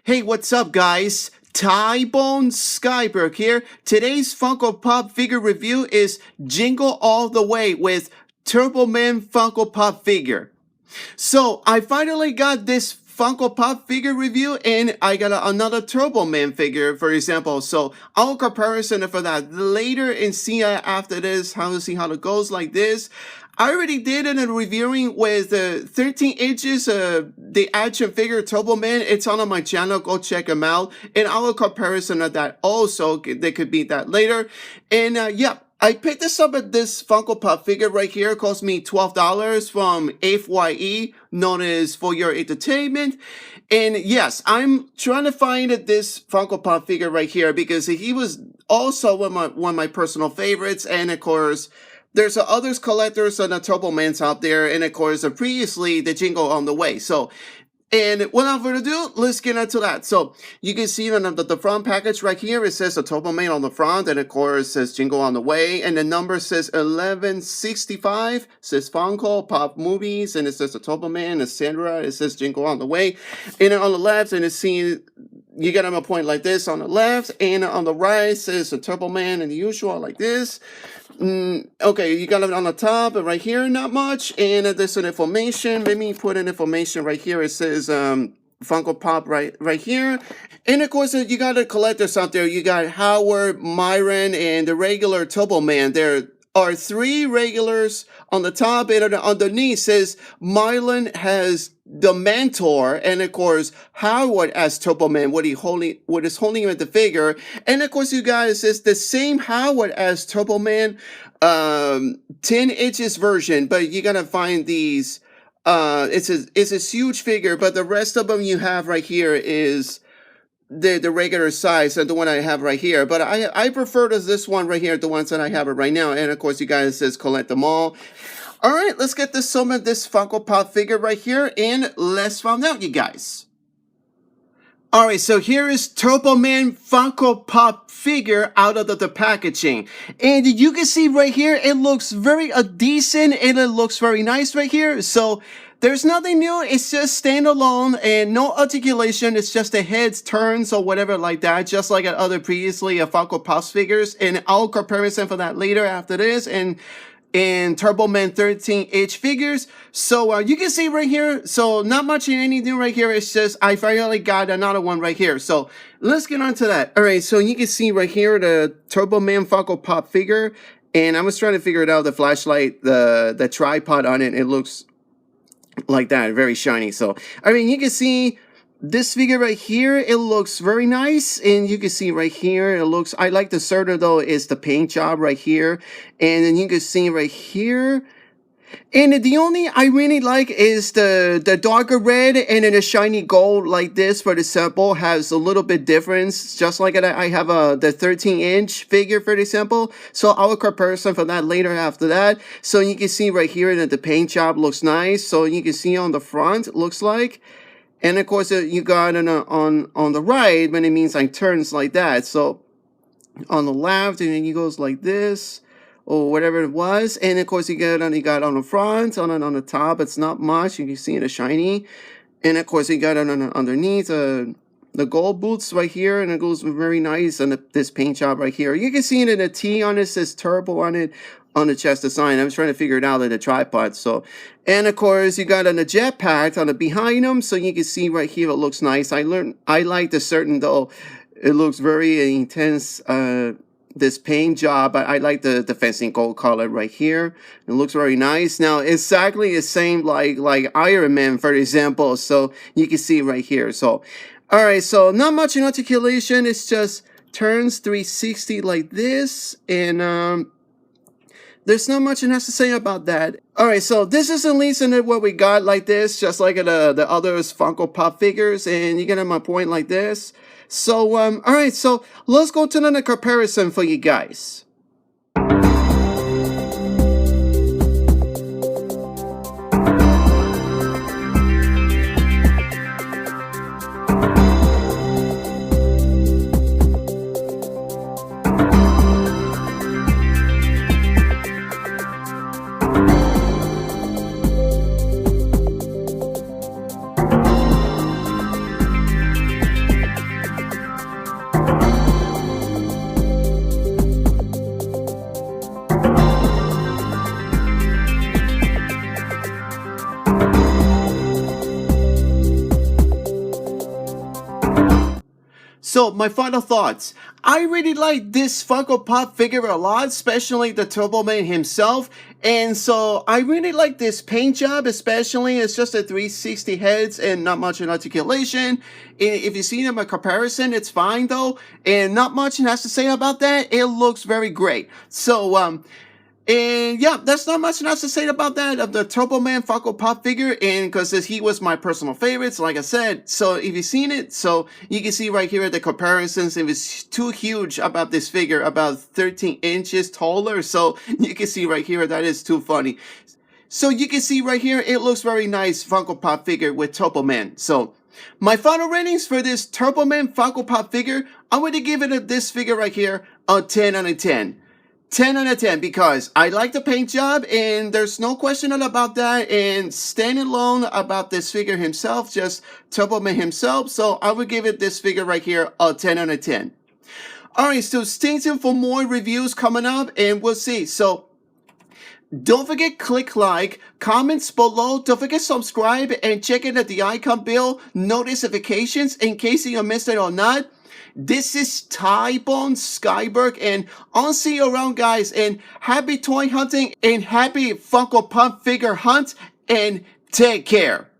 Hey, what's up, guys? Tybone Skyberg here. Today's Funko Pop figure review is Jingle All the Way with Turbo Man Funko Pop figure. So, I finally got this Funko Pop figure review and I got another Turbo Man figure, for example. So, I'll comparison for that later and see after this how it goes like this. I already did a reviewing with 13 inches, the action figure Turbo Man. It's on my channel. Go check them out. And I will comparison of that also. They could beat that later. And yeah, I picked this up at this Funko Pop figure right here. It cost me $12 from FYE, known as For Your Entertainment. And yes, I'm trying to find this Funko Pop figure right here because he was also one of my personal favorites. And of course, there's others collectors and the Turbo Mans out there, and of course, previously the Jingle on the way. So, and without further ado, let's get into that. So, you can see on the front package right here, it says the Turbo Man on the front, and of course, it says Jingle on the way, and the number says 1165, says Funko Pop Movies, and it says the Turbo Man, etc. It says Jingle on the way, and on the left, and it's seen. You get them a point like this on the left, and on the right says the Turbo Man and the usual like this. Okay, you got it on the top right here, not much, and there's some information. Let me put an information right here. It says Funko Pop right here, and of course you got the collectors out there. You got Howard, Myron, and the regular Turbo Man. There are 3 regulars on the top, and underneath says Myron has the mentor, and of course Howard as Turbo Man, what is holding him at the figure, and of course you guys, it's the same Howard as Turbo Man, 10 inches version, but you gotta find these. It's a huge figure, but the rest of them you have right here is the regular size, and the one I have right here, but I prefer this one right here, the ones that I have it right now, and of course you guys says collect them all. All right, let's get this Funko Pop figure right here, and let's find out, you guys. All right, so here is Turbo Man Funko Pop figure out of the packaging. And you can see right here, it looks very decent, and it looks very nice right here. So there's nothing new. It's just standalone and no articulation. It's just the heads turns or whatever like that, just like at other previously Funko Pop figures. And I'll comparison for that later after this. And Turbo Man 13-inch figures. So you can see right here, so not much in anything right here. It's just I finally got another one right here. So let's get on to that. All right, so you can see right here the Turbo Man Funko Pop figure, and I was trying to figure it out, the flashlight, the tripod on it. It looks like that, very shiny. So I mean, you can see this figure right here, it looks very nice, and you can see right here, it looks, I like the Serter though, is the paint job right here, and then you can see right here, and the only I really like is the darker red, and then the shiny gold like this for the sample has a little bit difference, just like I have the 13-inch figure for the sample, so I will comparison for that later after that. So you can see right here that the paint job looks nice, so you can see on the front, it looks like. And of course, you got on the right, when it means like turns like that. So on the left, and then he goes like this, or whatever it was. And of course, you got on the front, on the top. It's not much. You can see the shiny. And of course, you got underneath the gold boots right here, and it goes very nice. And this paint job right here, you can see it in the T on it says Turbo on it. On the chest design, I was trying to figure it out in the tripod. So, and of course you got on the jetpack on the behind them, so you can see right here it looks nice. I like the certain though, it looks very intense. This paint job, I like the fencing gold color right here. It looks very nice. Now exactly the same like Iron Man for example. So you can see right here. So, all right. So not much in articulation. It's just turns 360 like this, and there's not much else to say about that. Alright, so this is at least what we got like this, just like the others Funko Pop figures, and you get my point like this. So, alright, so let's go to another comparison for you guys. So, my final thoughts. I really like this Funko Pop figure a lot, especially the Turbo Man himself. And so, I really like this paint job, especially. It's just a 360 heads and not much in articulation. And if you see them in comparison, it's fine though. And not much has to say about that. It looks very great. So, and yeah, that's not much else to say about that, of the Turbo Man Funko Pop figure, and because he was my personal favorites, like I said. So if you've seen it, so you can see right here the comparisons. It was too huge about this figure, about 13 inches taller. So you can see right here that is too funny. So you can see right here, it looks very nice Funko Pop figure with Turbo Man. So my final ratings for this Turbo Man Funko Pop figure, I'm going to give it this figure right here a 10 out of 10. 10 out of 10 because I like the paint job and there's no question about that, and standing alone about this figure himself, just Turbo Man himself, so I would give it this figure right here a 10 out of 10. Alright, so stay tuned for more reviews coming up and we'll see. So don't forget click like, comments below, don't forget subscribe and check in at the icon bell notifications in case you missed it or not. This is Ty-Bone Skyberg, and I'll see you around, guys, and happy toy hunting and happy Funko Pop figure hunt, and take care.